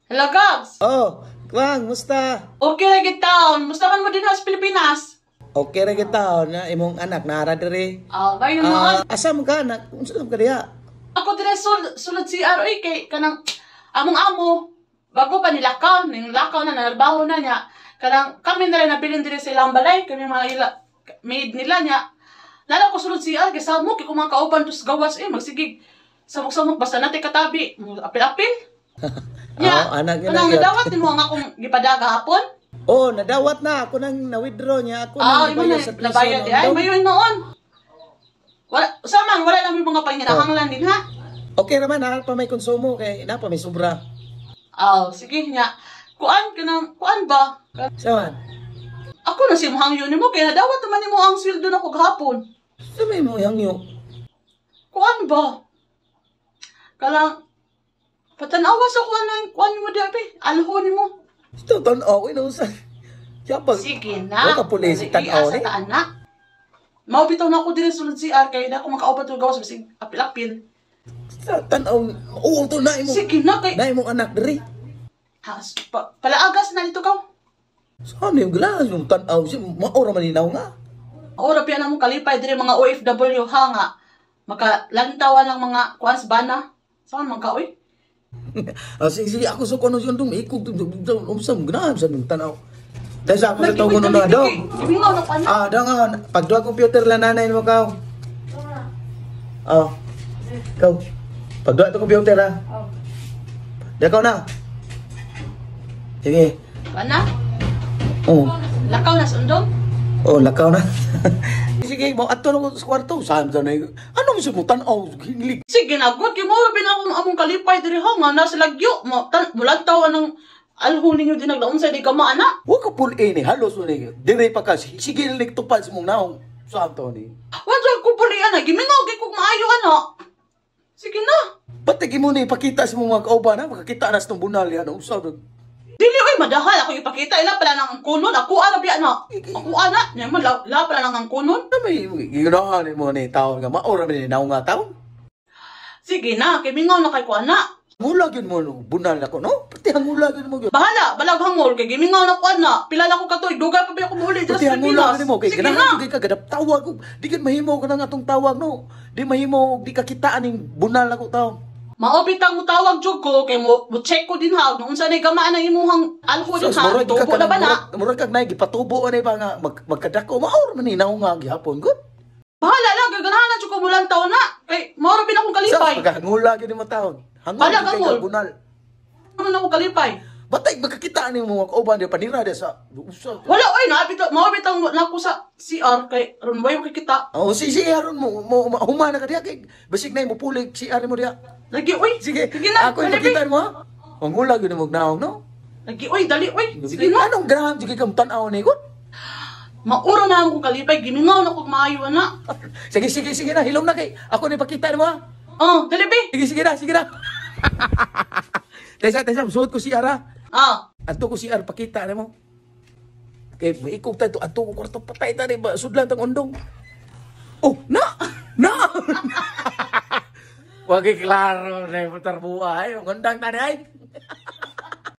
Hello, Gogs! Oh, Kwang, musta? Okay ra kita. Musta man mo din sa Pilipinas? Okay ra kita na imong anak nara diri. Bayo noon. Asam ka anak? Unsa ka diha? Ako dire sulod si RA kay kanang among amo. Bago pa nilakaw, ning lakaw na nalbaho na niya. Kanang kami na rin nabilin dire sa ilang balay, kami mga maid nila niya. Lala ko sulod si RA kay samok kay kumang kauban tus gawas magsigig. Samok-samok basta natin katabi. Apil-apil. Ya, anak yun kanang na yun. nadawat ni mo ang akong gipadaga hapon. Oh, nadawat na ako nang na-withdraw niya. Ako Imo na ibayad sa piso nabayad ng ay dog. mayon noon. Wala samang wala lang mga panginahanglan din ha. Okay naman, nakal pa may konsumo kay na pa may sobra. Sige nya. Kuan ba? Saman? Ako na si mohangyo nimo kay nadawat man nimo ang sweldo nako gahapon. Sa may mo hangyo. Kuan ba? Kalang patanawa sa kuan mo diapi. Alho nimo. Ito tan-aw inusan. Yapag. Sige na. Wala ka pulis tan-aw ni. Mao bitaw na ako dire sulod si R kay na ako makaupat og gawas bisig apil-apil. Tan-aw. Oo, to na imo. Sige na kay Na imong anak diri. palaagas na dito ka. Saan yung glass yung tan-aw si maora maninaw nga. Ora piya na mo kalipay dire mga OFW ha nga. Makalantawan ng mga kuans bana. Saan man ka oy? Sige, ako sa kono yun ikog umsam gnam sa nung tanaw. Dahil sa ako sa tawag ko na daw. Ibingaw na pa na. Daw nga, pagduwa computer lang nanay mo kao. Kau. Pagduwa to computer ha. Dia kau na. Sige. Bana? Oh. Lakaw na sundong? Oh, lakaw na. Sige, mo ato na sa kwarto. Saan ka na? Ano mo sa mo tanaw? Hinglig. Sige na, good. Kaya mo rin akong among kalipay diri ha nga. Nasa lagyo. Mulang tawa ng alho ninyo dinagdaon sa di ka maana. Huwag ka pul ni halos mo ni. Dire pa kasi. Sige, nagtupad sa mong naong. Saan to ni? Wansa ko puli ana. Gimingaw kay kog maayo ana. Sige na. Patigi mo ni ipakita sa mga kauban ha. Makakita na sa itong bunal yan. Usaw na. Dili oy madahal ako ipakita ila pala nang kunon. Ako ara biya na. Ako ana. Nya man la pala nang kunon. May ginahan mo ni taon nga. Maura mo ni naong nga taon. Sige na. Kay mingaw na kay ko ana. Ngulagin mo no. Bunal ako no. Pati ang ngulagin mo. Bahala, balag hangol kay gimingaw na ko ana. Pila na ko katoy, dugay pa ba ako muli Pati ang ngulagin mo. Kay Sige ganahan na. kay kagadap tawag ko. Di kan mahimo ka na nga itong tawag no. Di mahimo, di ka kitaan ng bunal ako taon. Maobitang mo tawag jud ko kay mo check ko din ha kung unsa nay gamaan ang imuhang alho din ha. Tubo na ba na? Murag kag nay gipatubo ani ba nga magkadako. Maura man ni naong nga gihapon gud. Bahala lang gaganahan na jud ko mulang taon na. Kay mao ra bin akong kalipay. Sa pagkangulagin ni mo taon. Hangol Balag kay hangol. bunal. Ano na ko kalipay? Batay magkakitaan ni mo mga kauban di panira di sa usa. Wala oy na maobitang na ko sa CR kay ron wayo kay kita. Oh, si aron mo humana ka diha kay basig na mo pulig si ari mo diha. Lagi oy. Sige, Sige na. ako ipakita mo ha. Ang ulag yun mo naong no. Lagi oy, dali oy. Sige na. Anong graham sige kam tan-aw ni gud. Maura na akong kalipay gimingaw na ko maayo na. Sige na hilom na kay. Ako ni pakita mo ha. Dali be. Sige na. Tesa, suot ko si Ara. Ato ko si Ara pakita mo. Kay maikog tayo ato ko kwarto patay ta ni sudlan tang undong. Oh, na. Wag klaro na putar buhay. Ngundang tanay.